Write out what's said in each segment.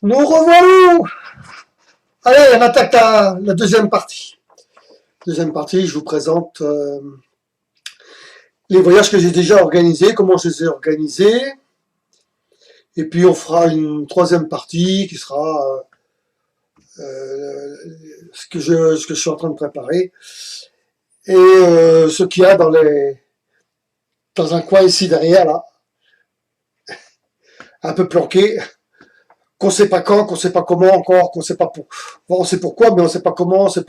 Nous revoilà. Allez, on attaque la deuxième partie. Deuxième partie, je vous présente les voyages que j'ai déjà organisés, comment je les ai organisés. Et puis on fera une troisième partie qui sera ce que je suis en train de préparer. Et ce qu'il y a dans un coin ici derrière, là, un peu planqué, qu'on sait pas quand, qu'on sait pas comment encore, qu'on sait pas pour, bon, on sait pourquoi, mais on sait pas comment, on sait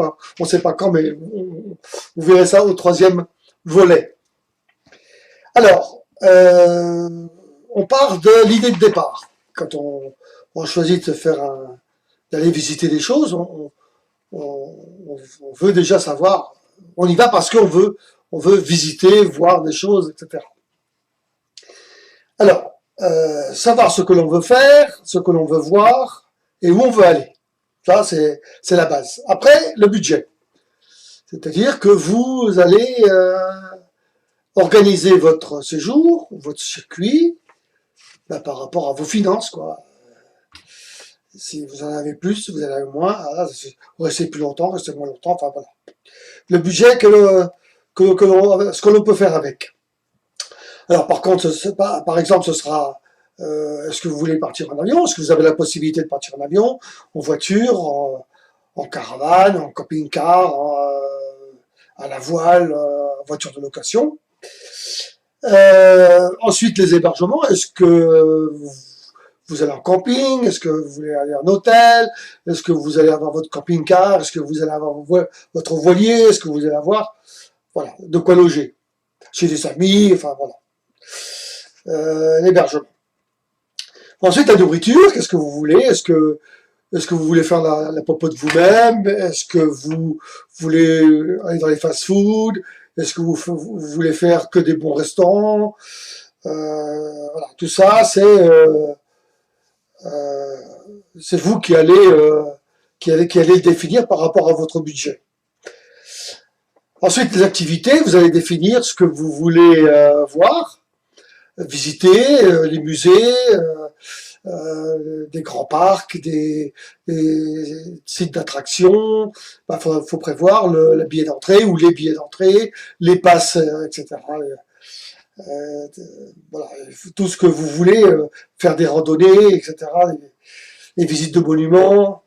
pas quand, mais vous verrez ça au troisième volet. Alors, on part de l'idée de départ. Quand on choisit de d'aller visiter des choses, on veut déjà savoir, on y va parce on veut visiter, voir des choses, etc. Alors, savoir ce que l'on veut faire, ce que l'on veut voir et où on veut aller. Ça, c'est la base. Après, le budget. C'est-à-dire que vous allez organiser votre séjour, votre circuit, ben, par rapport à vos finances, quoi. Si vous en avez plus, si vous en avez moins, vous restez plus longtemps, restez moins longtemps, enfin voilà. Le budget ce que l'on peut faire avec. Alors par contre, par exemple, ce sera est-ce que vous voulez partir en avion? Est-ce que vous avez la possibilité de partir en avion, en voiture, en caravane, en camping-car, à la voile, en voiture de location? Ensuite, les hébergements. Est-ce que vous allez en camping? Est-ce que vous voulez aller en hôtel? Est-ce que vous allez avoir votre camping-car? Est-ce que vous allez avoir votre voilier? Est-ce que vous allez avoir, voilà, de quoi loger? Chez des amis, enfin voilà. L'hébergement. Ensuite, la nourriture, qu'est-ce que vous voulez? Est-ce que vous voulez faire la popote vous-même? Est-ce que vous voulez aller dans les fast-foods? Est-ce que vous voulez faire que des bons restaurants? Voilà, tout ça, c'est vous qui allez le définir par rapport à votre budget. Ensuite, les activités, vous allez définir ce que vous voulez voir, visiter, les musées, des grands parcs, des sites d'attraction. Il faut prévoir le billet d'entrée ou les billets d'entrée, les passes, etc. Voilà, tout ce que vous voulez, faire des randonnées, etc. Les visites de monuments.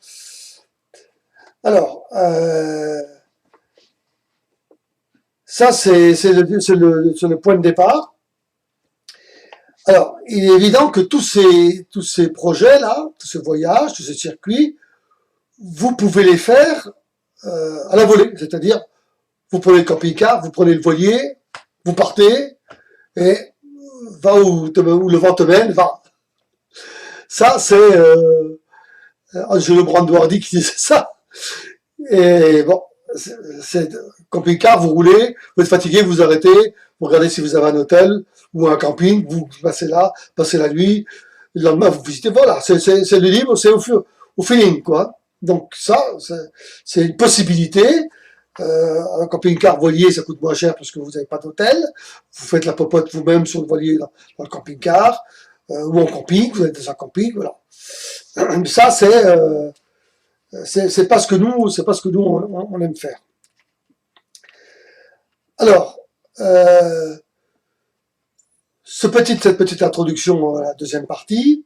Alors, ça c'est le point de départ. Alors, il est évident que tous ces projets-là, tous ces voyages, tous ces circuits, vous pouvez les faire à la volée. C'est-à-dire, vous prenez le camping-car, vous prenez le voilier, vous partez, et va où le vent te mène, va. Ça, c'est Angelo Branduardi qui disait ça. Et bon, c'est camping-car, vous roulez, vous êtes fatigué, vous arrêtez, vous regardez si vous avez un hôtel ou un camping, vous passez là, passez la nuit, le lendemain vous visitez, voilà, c'est le libre, c'est au feeling, quoi. Donc ça, c'est une possibilité. Un camping-car voilier, ça coûte moins cher parce que vous n'avez pas d'hôtel. Vous faites la popote vous-même sur le voilier dans le camping-car, ou en camping, vous êtes dans un camping, voilà. Ça, c'est pas ce que nous on aime faire. Alors, cette petite introduction à la deuxième partie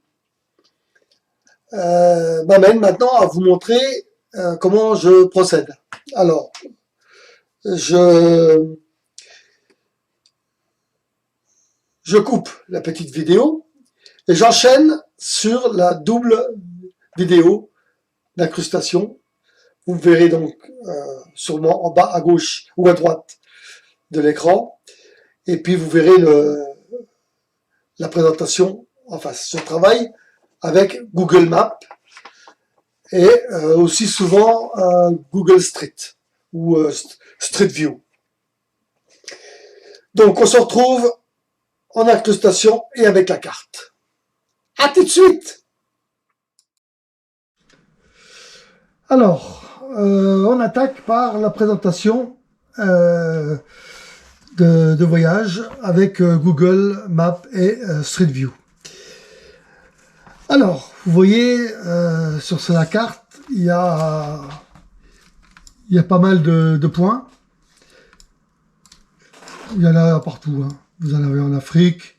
m'amène maintenant à vous montrer comment je procède. Alors, je coupe la petite vidéo et j'enchaîne sur la double vidéo d'incrustation. Vous verrez donc sûrement en bas à gauche ou à droite de l'écran. Et puis vous verrez la présentation en face. Je travaille avec Google Maps et aussi souvent Google Street ou Street View. Donc on se retrouve en incrustation et avec la carte. À tout de suite. Alors, on attaque par la présentation de voyage avec Google Maps et Street View. Alors, vous voyez, sur la carte, il y a pas mal de points. Il y en a partout, hein. Vous en avez en Afrique,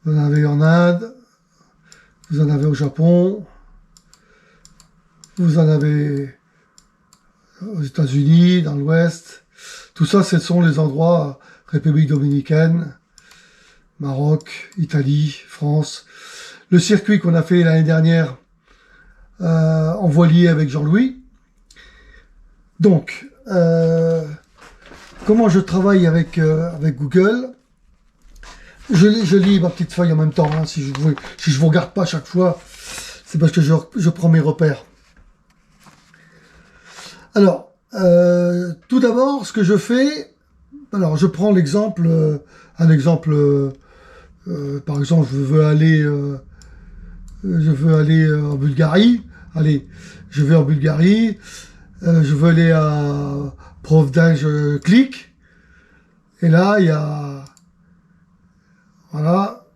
vous en avez en Inde, vous en avez au Japon, vous en avez aux États-Unis, dans l'Ouest. Tout ça, ce sont les endroits, République dominicaine, Maroc, Italie, France. Le circuit qu'on a fait l'année dernière en voilier avec Jean-Louis. Donc, comment je travaille avec Google? Je lis ma petite feuille en même temps, hein, si je vous regarde pas à chaque fois, c'est parce que je prends mes repères. Alors, tout d'abord, ce que je fais, alors je prends l'exemple, un exemple, par exemple, je veux aller en Bulgarie. Allez, je vais en Bulgarie, je veux aller à Plovdiv, je clique, et là, il y a, voilà,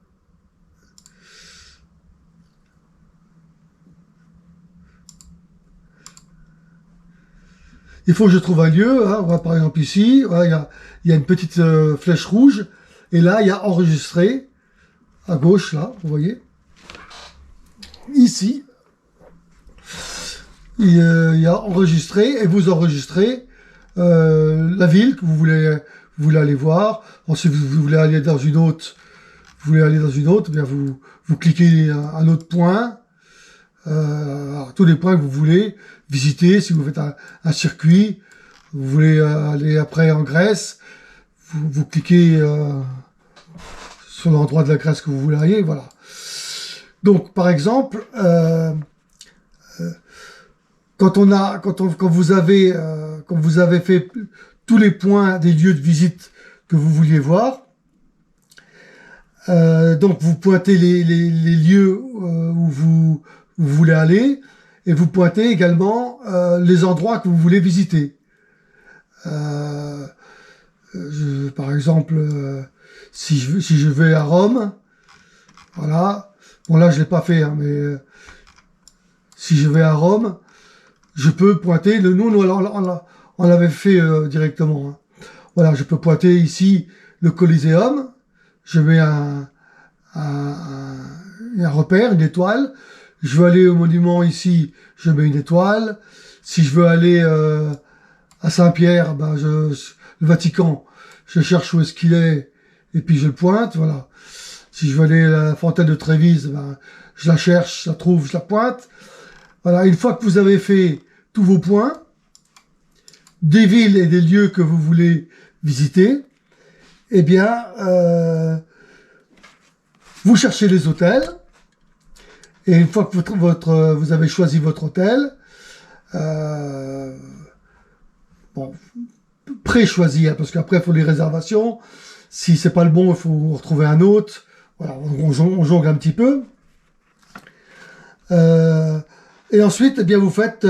il faut que je trouve un lieu, hein. On va par exemple ici, voilà, il y a une petite flèche rouge, et là, il y a enregistré, à gauche, là, vous voyez, ici, il y a enregistré, et vous enregistrez la ville que vous voulez aller voir. Ensuite, vous voulez aller dans une autre, eh bien vous cliquez un autre point, alors, tous les points que vous voulez visiter. Si vous faites un circuit, vous voulez aller après en Grèce, vous cliquez sur l'endroit de la Grèce que vous voulez aller, voilà. Donc, par exemple, quand vous avez fait tous les points des lieux de visite que vous vouliez voir, donc vous pointez les lieux où vous voulez aller, et vous pointez également les endroits que vous voulez visiter. Par exemple, si je vais à Rome, voilà. Bon, là je l'ai pas fait, hein, mais si je vais à Rome, je peux pointer. Nous on l'avait fait directement, hein. Voilà, je peux pointer ici le Coliseum. Je mets un repère, une étoile. Je veux aller au monument ici, je mets une étoile. Si je veux aller à Saint-Pierre, ben le Vatican, je cherche où est-ce qu'il est, et puis je le pointe, voilà. Si je veux aller à la fontaine de Trévise, ben, je la cherche, je la trouve, je la pointe. Voilà, une fois que vous avez fait tous vos points, des villes et des lieux que vous voulez visiter, eh bien, vous cherchez les hôtels, et une fois que vous avez choisi votre hôtel, bon, pré-choisi, hein, parce qu'après il faut les réservations. Si c'est pas le bon, il faut retrouver un autre. Voilà, on jongle un petit peu. Et ensuite, eh bien, vous faites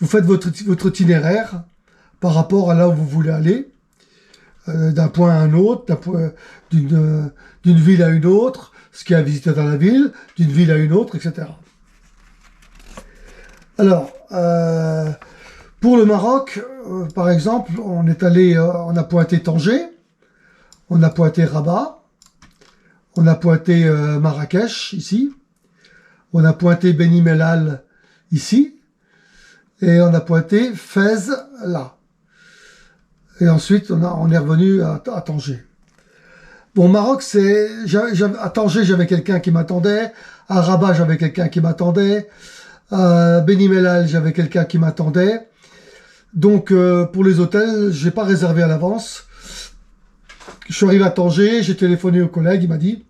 votre itinéraire par rapport à là où vous voulez aller, d'un point à un autre, d'une ville à une autre, ce qu'il y a à visiter dans la ville, d'une ville à une autre, etc. Alors, pour le Maroc, par exemple, on a pointé Tanger, on a pointé Rabat, on a pointé Marrakech, ici, on a pointé Beni Mellal, ici, et on a pointé Fès, là. Et ensuite, on est revenu à Tanger. Bon, Maroc, à Tanger, j'avais quelqu'un qui m'attendait, à Rabat, j'avais quelqu'un qui m'attendait, à Beni Mellal, j'avais quelqu'un qui m'attendait. Donc, pour les hôtels, j'ai pas réservé à l'avance. Je suis arrivé à Tanger, j'ai téléphoné au collègue, il m'a dit,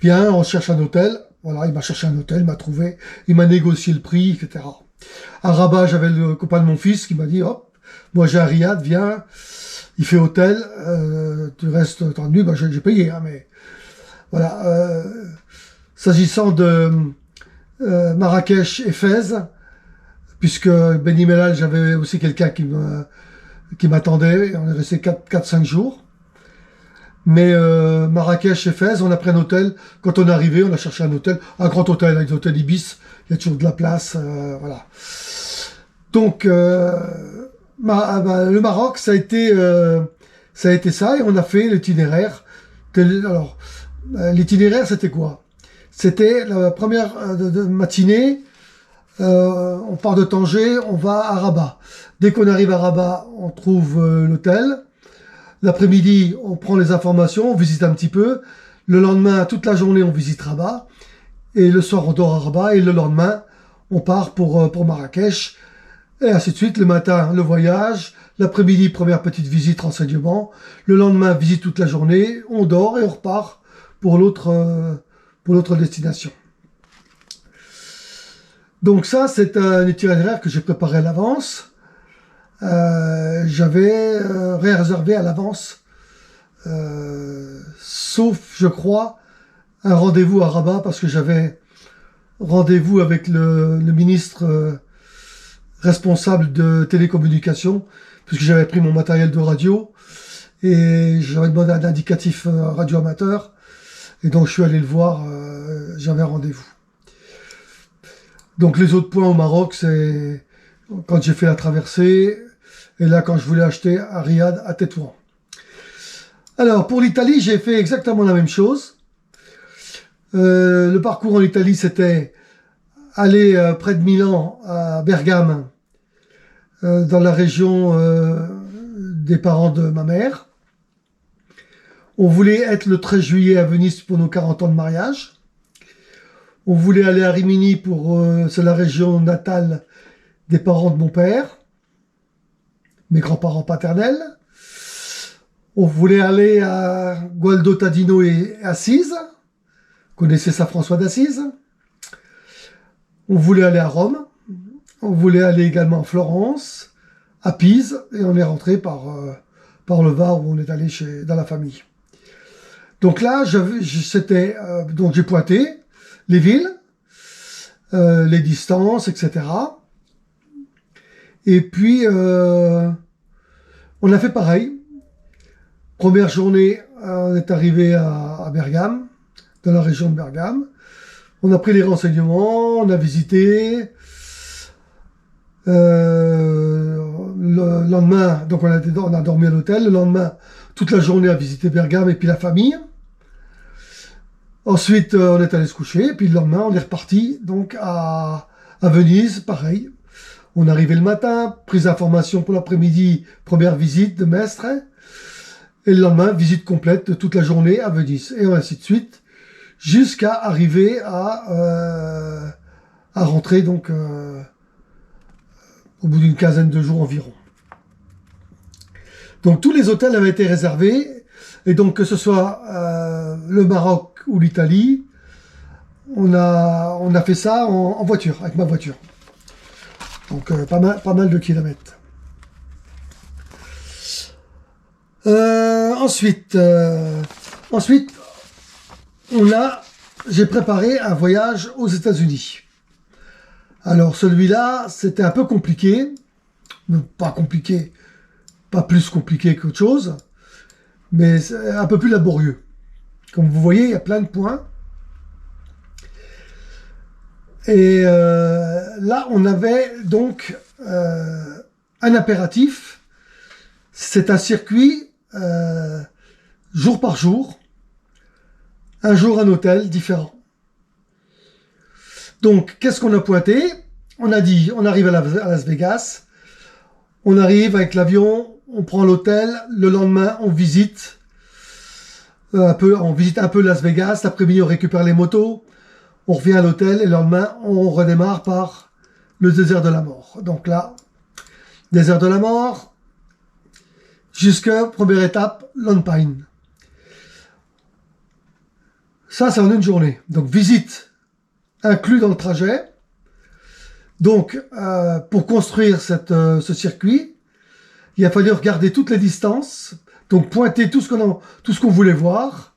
viens, on cherche un hôtel. Voilà, il m'a cherché un hôtel, il m'a trouvé, il m'a négocié le prix, etc. À Rabat, j'avais le copain de mon fils qui m'a dit, hop, moi j'ai un riad, viens, il fait hôtel, tu restes tant de nuit, ben, j'ai payé, hein, mais voilà. S'agissant de Marrakech et Fès, puisque Beni Mellal, j'avais aussi quelqu'un qui m'attendait, on est resté 4-5 jours. Mais Marrakech et Fès, on a pris un hôtel. Quand on est arrivé, on a cherché un hôtel, un grand hôtel, avec des hôtels Ibis. Il y a toujours de la place, voilà. Donc, le Maroc, ça a été ça, et on a fait l'itinéraire. Alors, l'itinéraire, c'était quoi? C'était la première matinée. On part de Tanger, on va à Rabat. Dès qu'on arrive à Rabat, on trouve l'hôtel. L'après-midi, on prend les informations, on visite un petit peu. Le lendemain, toute la journée, on visite Rabat. Et le soir, on dort à Rabat. Et le lendemain, on part pour Marrakech. Et ainsi de suite. Le matin, le voyage. L'après-midi, première petite visite, renseignement. Le lendemain, visite toute la journée. On dort et on repart pour l'autre destination. Donc ça, c'est un itinéraire que j'ai préparé à l'avance. J'avais réservé à l'avance, sauf, je crois, un rendez-vous à Rabat, parce que j'avais rendez-vous avec le ministre responsable de télécommunications, puisque j'avais pris mon matériel de radio, et j'avais demandé un indicatif radio amateur, et donc je suis allé le voir, j'avais un rendez-vous. Donc les autres points au Maroc, c'est quand j'ai fait la traversée, et là quand je voulais acheter à Riyad, à Tétouan. Alors pour l'Italie, j'ai fait exactement la même chose. Le parcours en Italie, c'était aller près de Milan, à Bergame, dans la région des parents de ma mère. On voulait être le 13 juillet à Venise pour nos 40 ans de mariage. On voulait aller à Rimini c'est la région natale des parents de mon père, mes grands-parents paternels. On voulait aller à Gualdo Tadino et Assise. Vous connaissez ça, François d'Assise. On voulait aller à Rome. On voulait aller également à Florence, à Pise, et on est rentré par le Var, où on est allé dans la famille. Donc là, donc j'ai pointé les villes, les distances, etc. Et puis, on a fait pareil. Première journée, on est arrivé à Bergame, dans la région de Bergame. On a pris les renseignements, on a visité. Le lendemain, donc on a dormi à l'hôtel. Le lendemain, toute la journée à visiter Bergame et puis la famille. Ensuite, on est allé se coucher. Et puis le lendemain, on est reparti donc à Venise, pareil. On est arrivé le matin, prise d'information pour l'après-midi, première visite de Mestre. Et le lendemain, visite complète de toute la journée à Venise. Et ainsi de suite, jusqu'à arriver à rentrer donc au bout d'une quinzaine de jours environ. Donc tous les hôtels avaient été réservés. Et donc que ce soit le Maroc ou l'Italie, on a fait ça en voiture, avec ma voiture. Donc pas mal de kilomètres. Ensuite, j'ai préparé un voyage aux États-Unis. Alors celui-là, c'était un peu compliqué, mais pas compliqué, pas plus compliqué qu'autre chose, mais c'est un peu plus laborieux. Comme vous voyez, il y a plein de points. Et là, on avait donc un impératif. C'est un circuit jour par jour, un jour un hôtel différent. Donc, qu'est-ce qu'on a pointé? On a dit, on arrive à Las Vegas, on arrive avec l'avion, on prend l'hôtel, le lendemain, on visite un peu Las Vegas, l'après-midi, on récupère les motos, on revient à l'hôtel, et le lendemain, on redémarre par le désert de la mort. Donc là, désert de la mort, jusqu'à première étape, Lone Pine. Ça, c'est en une journée. Donc, visite inclus dans le trajet. Donc, pour construire ce circuit, il a fallu regarder toutes les distances, donc pointer tout ce qu'on voulait voir.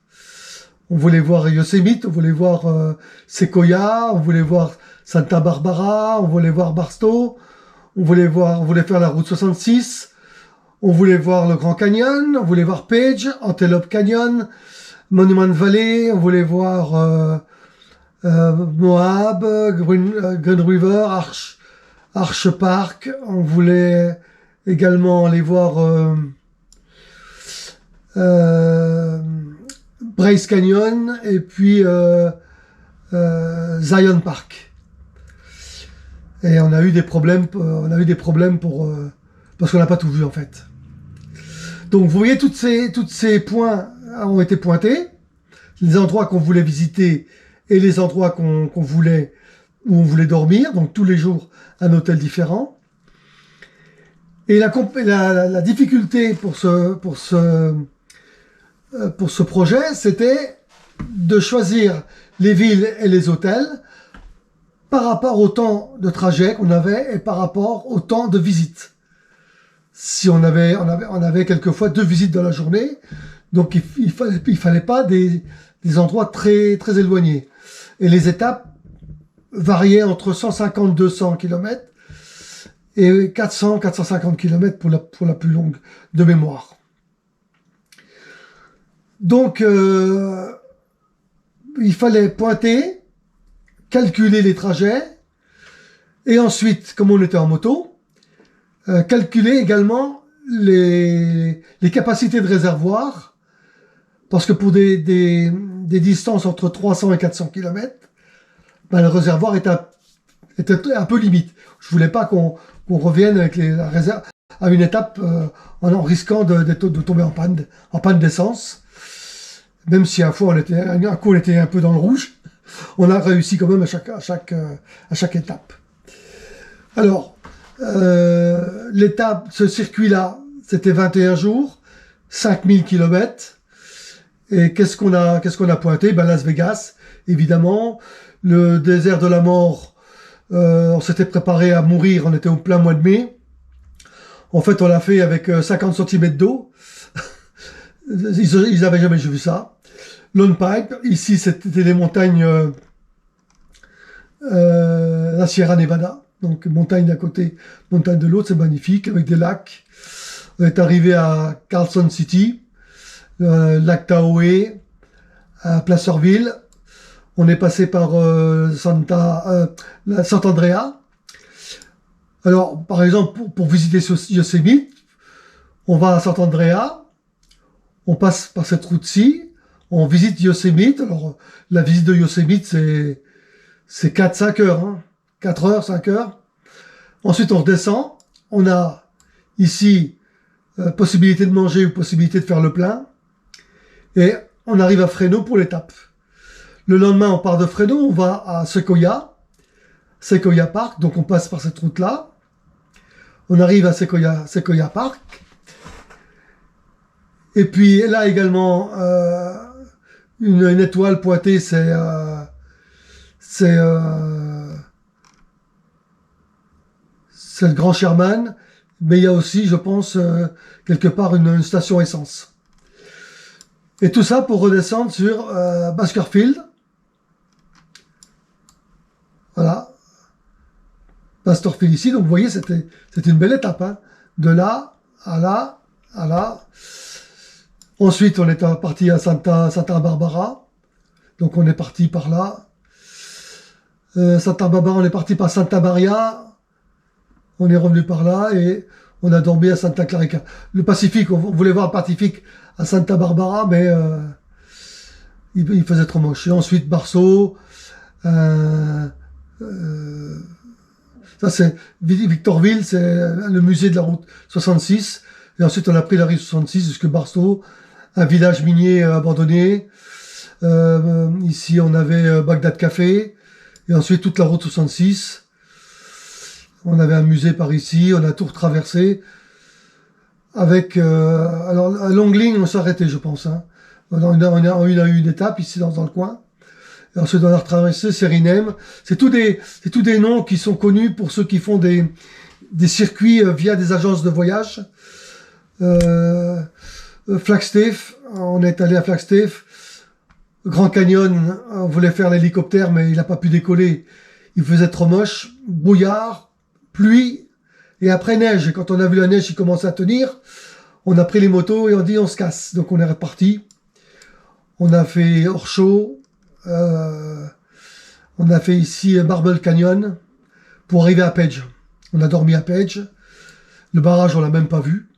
On voulait voir Yosemite, on voulait voir Sequoia, on voulait voir Santa Barbara, on voulait voir Barstow, on voulait faire la route 66, On voulait voir le Grand Canyon, on voulait voir Page, Antelope Canyon, Monument Valley, on voulait voir Moab, Green River, Arch Park. On voulait également aller voir Bryce Canyon et puis Zion Park. Et on a eu des problèmes parce qu'on n'a pas tout vu en fait. Donc vous voyez, tous ces points ont été pointés, les endroits qu'on voulait visiter et les endroits où on voulait dormir, donc tous les jours un hôtel différent. Et la difficulté pour ce projet, c'était de choisir les villes et les hôtels par rapport au temps de trajet qu'on avait et par rapport au temps de visite. Si on avait quelquefois 2 visites dans la journée, donc il fallait pas des endroits très très éloignés. Et les étapes variaient entre 150-200 km et 400-450 km pour la plus longue de mémoire. Donc il fallait pointer, calculer les trajets et ensuite, comme on était en moto, calculer également les capacités de réservoir, parce que pour des distances entre 300 et 400 km, ben, le réservoir était un peu limite. Je voulais pas qu'on revienne avec la réserve à une étape en risquant de tomber en panne d'essence. Même si un coup on était un peu dans le rouge, on a réussi quand même à chaque étape. Alors, ce circuit-là, c'était 21 jours, 5000 km. Et qu'est-ce qu'on a pointé? Ben, Las Vegas, évidemment. Le désert de la mort, on s'était préparé à mourir, on était au plein mois de mai. En fait, on l'a fait avec 50 cm d'eau. Ils avaient jamais vu ça. Lone Pine, ici, c'était les montagnes, la Sierra Nevada. Donc, montagne d'un côté, montagne de l'autre, c'est magnifique, avec des lacs. On est arrivé à Carlson City, lac Tahoe, à Placerville. On est passé par Sant'Andrea. Alors, par exemple, pour visiter Yosemite, on va à Sant'Andrea, on passe par cette route-ci, on visite Yosemite. Alors, la visite de Yosemite, c'est 4-5 heures, hein. 4 heures, 5 heures. Ensuite, on redescend. On a ici possibilité de manger ou possibilité de faire le plein. Et on arrive à Fresno pour l'étape. Le lendemain, on part de Fresno, on va à Sequoia Park. Donc, on passe par cette route-là. On arrive à Sequoia Park. Et puis, là également, une étoile pointée, c'est le Grand Sherman, mais il y a aussi, je pense, quelque part une station essence. Et tout ça pour redescendre sur Bakersfield. Voilà. Bakersfield ici, donc vous voyez, c'était une belle étape, hein. De là à là, à là. Ensuite, on est parti à Santa Barbara. Donc on est parti par là. Santa Barbara, on est parti par Santa Maria. On est revenu par là et on a dormi à Santa Clarita. Le Pacifique, on voulait voir le Pacifique à Santa Barbara, mais il faisait trop moche. Et ensuite, Barceau. Ça, c'est Victorville, c'est le musée de la route 66. Et ensuite, on a pris la rue 66 jusqu'à Barceau, un village minier abandonné. Ici, on avait Bagdad Café. Et ensuite, toute la route 66. On avait un musée par ici, on a tout retraversé. Avec, alors, à Longling, on s'arrêtait, je pense, hein. On a eu une étape ici dans le coin. Et ensuite, on a retraversé Serinem. C'est tous des noms qui sont connus pour ceux qui font des circuits via des agences de voyage. Flagstaff, on est allé à Flagstaff. Grand Canyon, on voulait faire l'hélicoptère, mais il n'a pas pu décoller. Il faisait trop moche. Brouillard, pluie, et après neige. Et quand on a vu la neige, il commençait à tenir. on a pris les motos et on dit on se casse. Donc on est reparti. On a fait Orsho, on a fait ici Marble Canyon pour arriver à Page. On a dormi à Page. Le barrage, on l'a même pas vu.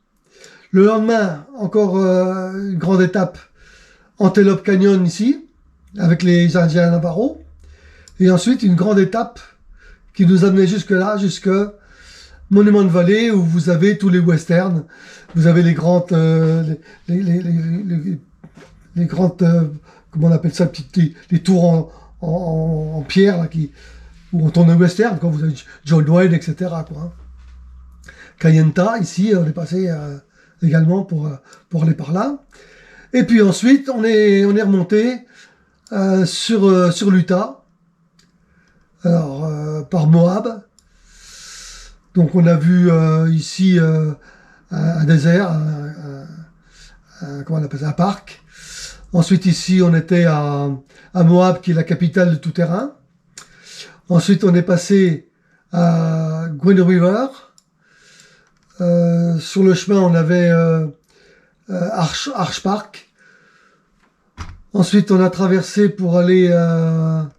Le lendemain, encore une grande étape, Antelope Canyon ici, avec les Indiens Navarro. Et ensuite, une grande étape qui nous amenait jusque-là, jusque Monument Valley, où vous avez tous les westerns. Vous avez les grandes, les grandes, comment on appelle ça, les tours en pierre, là, où on tourne le western, quand vous avez John Wayne, etc., quoi. Kayenta, ici, on est passé également pour aller par là. Et puis ensuite, on est remonté sur l'Utah, alors par Moab. Donc on a vu ici un désert, comment on appelle ça, un parc. Ensuite ici, on était à Moab, qui est la capitale de tout terrain. Ensuite, on est passé à Green River. Sur le chemin, on avait Arch Park. Ensuite, on a traversé pour aller à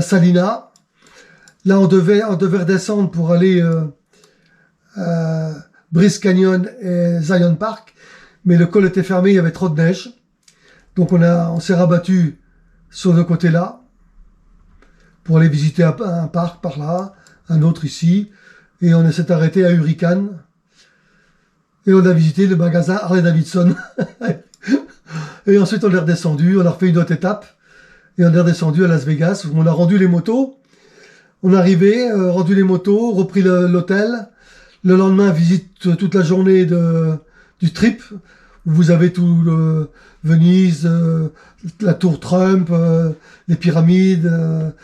Salina. Là, on devait redescendre pour aller Brice Canyon et Zion Park. Mais le col était fermé, il y avait trop de neige. Donc, on s'est rabattu sur le côté-là pour aller visiter un parc par là, un autre ici. Et on s'est arrêté à Hurricane. Et on a visité le magasin Harley-Davidson. Et ensuite, on est redescendu. On a refait une autre étape. Et on est redescendu à Las Vegas, où on a rendu les motos. On est arrivé, rendu les motos, repris l'hôtel. Le lendemain, visite toute la journée du trip, où vous avez tout le Venise, la tour Trump, les pyramides,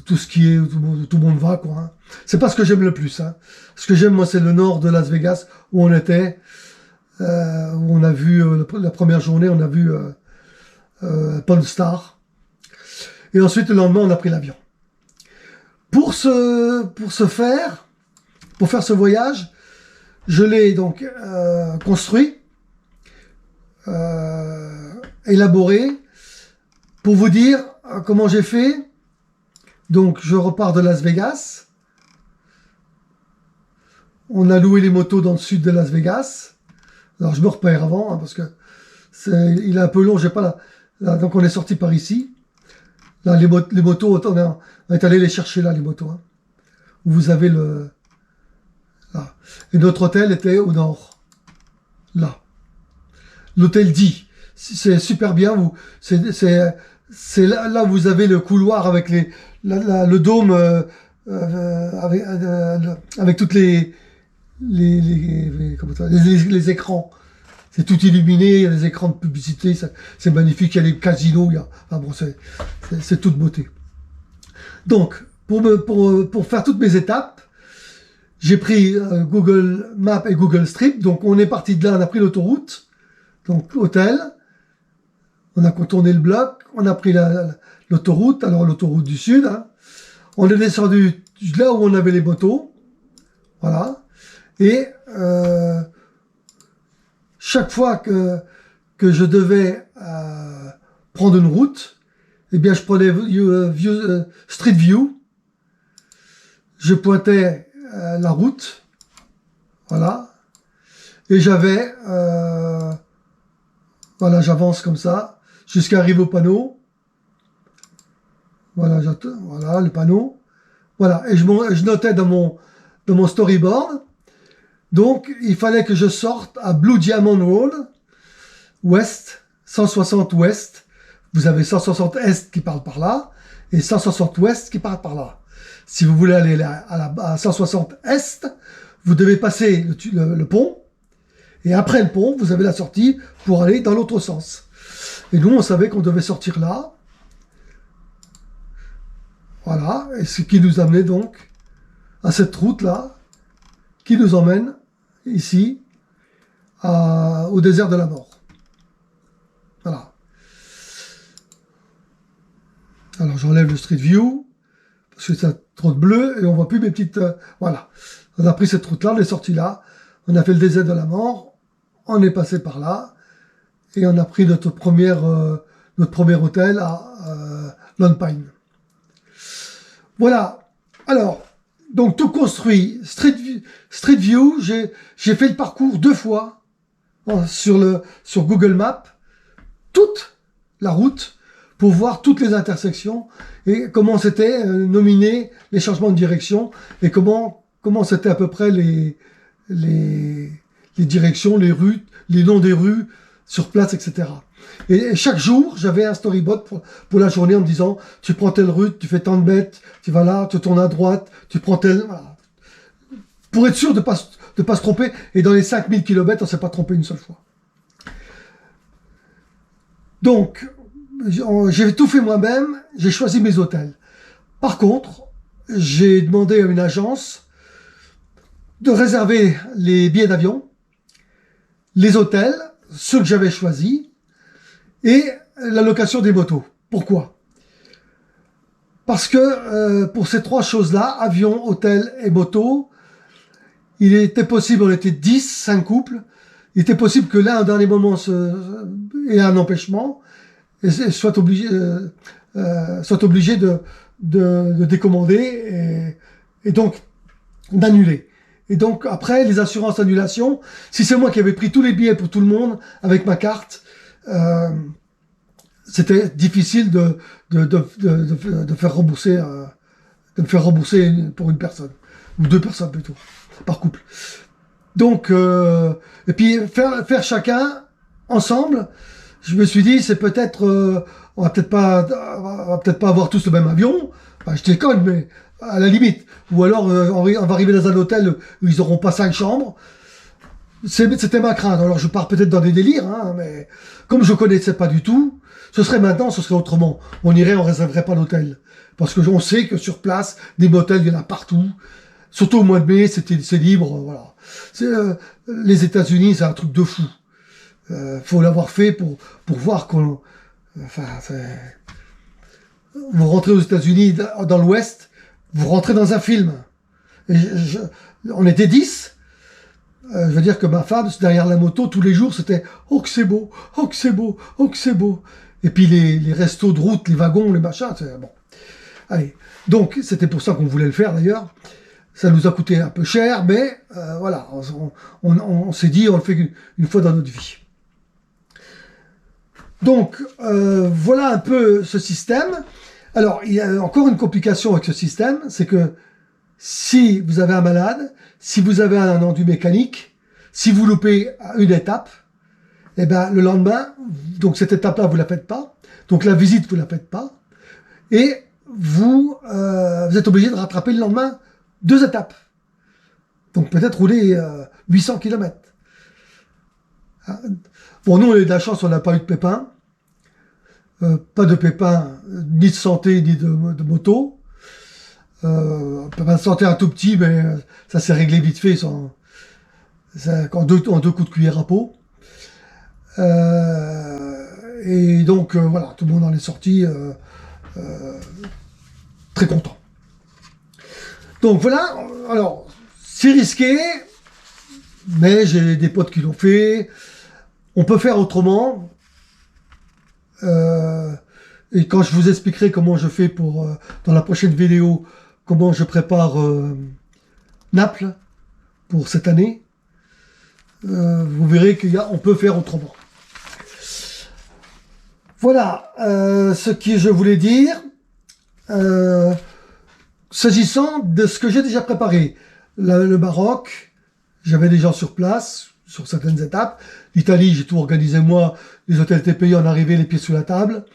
tout ce qui est, tout le monde va, quoi. Hein. C'est pas ce que j'aime le plus. Hein. Ce que j'aime, moi, c'est le nord de Las Vegas, où on était, où on a vu, la première journée, on a vu Pawn Star. Et ensuite, le lendemain, on a pris l'avion. Pour faire ce voyage, je l'ai donc construit, élaboré, pour vous dire comment j'ai fait. Donc, je repars de Las Vegas. On a loué les motos dans le sud de Las Vegas. Alors, je me repère avant, hein, parce que il est un peu long, j'ai pas donc, on est sorti par ici. Là, les motos, on est allé les chercher là, les motos. Hein, où vous avez là. Et notre hôtel était au nord. Là. L'hôtel dit. C'est super bien. C'est là où vous avez le couloir avec le dôme avec toutes les écrans. C'est tout illuminé, il y a des écrans de publicité, c'est magnifique, il y a les casinos, c'est toute beauté. Donc, pour faire toutes mes étapes, j'ai pris Google Maps et Google Street. Donc, on est parti de là, on a pris l'autoroute, donc hôtel, on a contourné le bloc, on a pris l'autoroute, alors l'autoroute du sud, hein. On est descendu là où on avait les motos, voilà, et chaque fois que je devais prendre une route, eh bien, je prenais Street View, je pointais la route, voilà, et j'avais, voilà, j'avance comme ça, jusqu'à arriver au panneau, voilà, le panneau, voilà, et je notais dans mon storyboard. Donc, il fallait que je sorte à Blue Diamond Road, ouest, 160 ouest. Vous avez 160 est qui parle par là, et 160 ouest qui parle par là. Si vous voulez aller à 160 est, vous devez passer le pont, et après le pont, vous avez la sortie pour aller dans l'autre sens. Et nous, on savait qu'on devait sortir là. Voilà, et ce qui nous amenait donc à cette route-là, qui nous emmène ici, au désert de la mort. Voilà. Alors j'enlève le Street View, parce que c'est trop de bleu, et on voit plus mes petites... voilà. On a pris cette route-là, on est sorti là, on a fait le désert de la mort, on est passé par là et on a pris notre premier hôtel à Lone Pine. Voilà. Alors, donc tout construit. Street View, j'ai fait le parcours 2 fois sur Google Maps, toute la route, pour voir toutes les intersections et comment c'était nominé les changements de direction et comment c'était à peu près les directions, les rues, les noms des rues sur place, etc. Et chaque jour, j'avais un storyboard pour la journée en me disant, tu prends telle route, tu fais tant de mètres, tu vas là, tu tournes à droite, tu prends telle... Voilà. Pour être sûr de pas se tromper. Et dans les 5000 km, on s'est pas trompé une seule fois. Donc, j'ai tout fait moi-même, j'ai choisi mes hôtels. Par contre, j'ai demandé à une agence de réserver les billets d'avion, les hôtels, ceux que j'avais choisis, et la location des motos. Pourquoi? Parce que pour ces 3 choses-là, avion, hôtel et moto, il était possible, on était 10, 5 couples, il était possible que l'un, au dernier moment, ait un empêchement, et soit obligé de décommander, et donc d'annuler. Et donc, après, les assurances annulation, si c'est moi qui avais pris tous les billets pour tout le monde, avec ma carte, c'était difficile de faire rembourser, de me faire rembourser pour une personne, ou 2 personnes plutôt, par couple. Donc, et puis faire chacun ensemble, je me suis dit, c'est peut-être, on va peut-être pas avoir tous le même avion. Enfin, je déconne, mais à la limite. Ou alors, on va arriver dans un hôtel où ils auront pas 5 chambres. C'était ma crainte. Alors, je pars peut-être dans des délires, hein, mais comme je connaissais pas du tout, ce serait autrement. On réserverait pas l'hôtel. Parce que on sait que sur place, des motels, il y en a partout. Surtout au mois de mai, c'est libre, voilà. Les États-Unis, c'est un truc de fou. Faut l'avoir fait pour voir qu'on... Enfin, vous rentrez aux États-Unis, dans l'Ouest, vous rentrez dans un film. Et on était 10. Je veux dire que ma femme, derrière la moto, tous les jours, c'était « Oh que c'est beau, oh que c'est beau, oh que c'est beau ». Et puis les restos de route, les wagons, les machins, c'est bon. Allez, donc c'était pour ça qu'on voulait le faire d'ailleurs. Ça nous a coûté un peu cher, mais voilà, on s'est dit on le fait une fois dans notre vie. Donc voilà un peu ce système. Alors il y a encore une complication avec ce système, c'est que si vous avez un malade, si vous avez un enduit mécanique, si vous loupez une étape, eh ben le lendemain, donc cette étape-là vous la faites pas, donc la visite vous la faites pas, et vous êtes obligé de rattraper le lendemain 2 étapes. Donc peut-être rouler 800 km. Bon, nous on a eu de la chance, on n'a pas eu de pépins. Pas de pépins, ni de santé, ni de moto. Pépins de santé un tout petit, mais ça s'est réglé vite fait en 2 coups de cuillère à peau. Et donc voilà, tout le monde en est sorti très content. Donc voilà, alors c'est risqué, mais j'ai des potes qui l'ont fait. On peut faire autrement. Et quand je vous expliquerai comment je fais dans la prochaine vidéo, comment je prépare Naples pour cette année, vous verrez qu'on peut faire autrement. Voilà ce que je voulais dire. S'agissant de ce que j'ai déjà préparé, le Maroc, j'avais des gens sur place, sur certaines étapes. L'Italie, j'ai tout organisé moi, les hôtels étaient payés, on arrivait les pieds sous la table.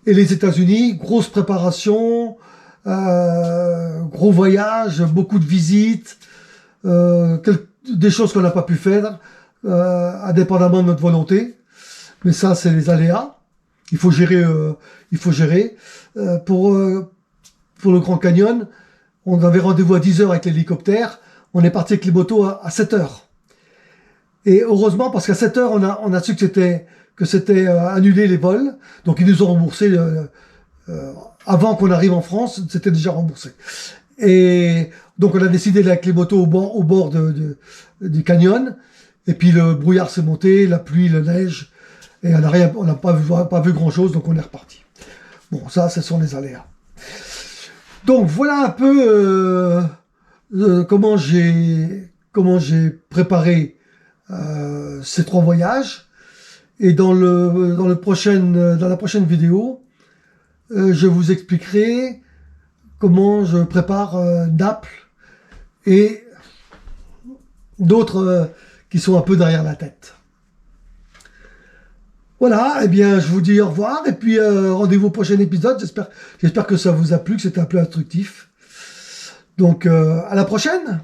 Et les États-Unis, grosse préparation, gros voyage, beaucoup de visites, des choses qu'on n'a pas pu faire, indépendamment de notre volonté. Mais ça, c'est les aléas. Il faut gérer. Pour le Grand Canyon, on avait rendez-vous à 10h avec l'hélicoptère. On est parti avec les motos à 7h. Et heureusement, parce qu'à 7h, on a su que c'était annulé les vols. Donc, ils nous ont remboursé avant qu'on arrive en France, c'était déjà remboursé. Et donc, on a décidé avec les motos au bord du canyon. Et puis le brouillard s'est monté, la pluie, la neige, et on n'a pas vu grand-chose, donc on est reparti. Bon, ça, ce sont les aléas. Donc voilà un peu comment j'ai préparé ces 3 voyages. Et dans la prochaine vidéo, je vous expliquerai comment je prépare Naples et d'autres qui sont un peu derrière la tête. Voilà, eh bien, je vous dis au revoir et puis rendez-vous au prochain épisode. J'espère que ça vous a plu, que c'était un peu instructif. Donc, à la prochaine!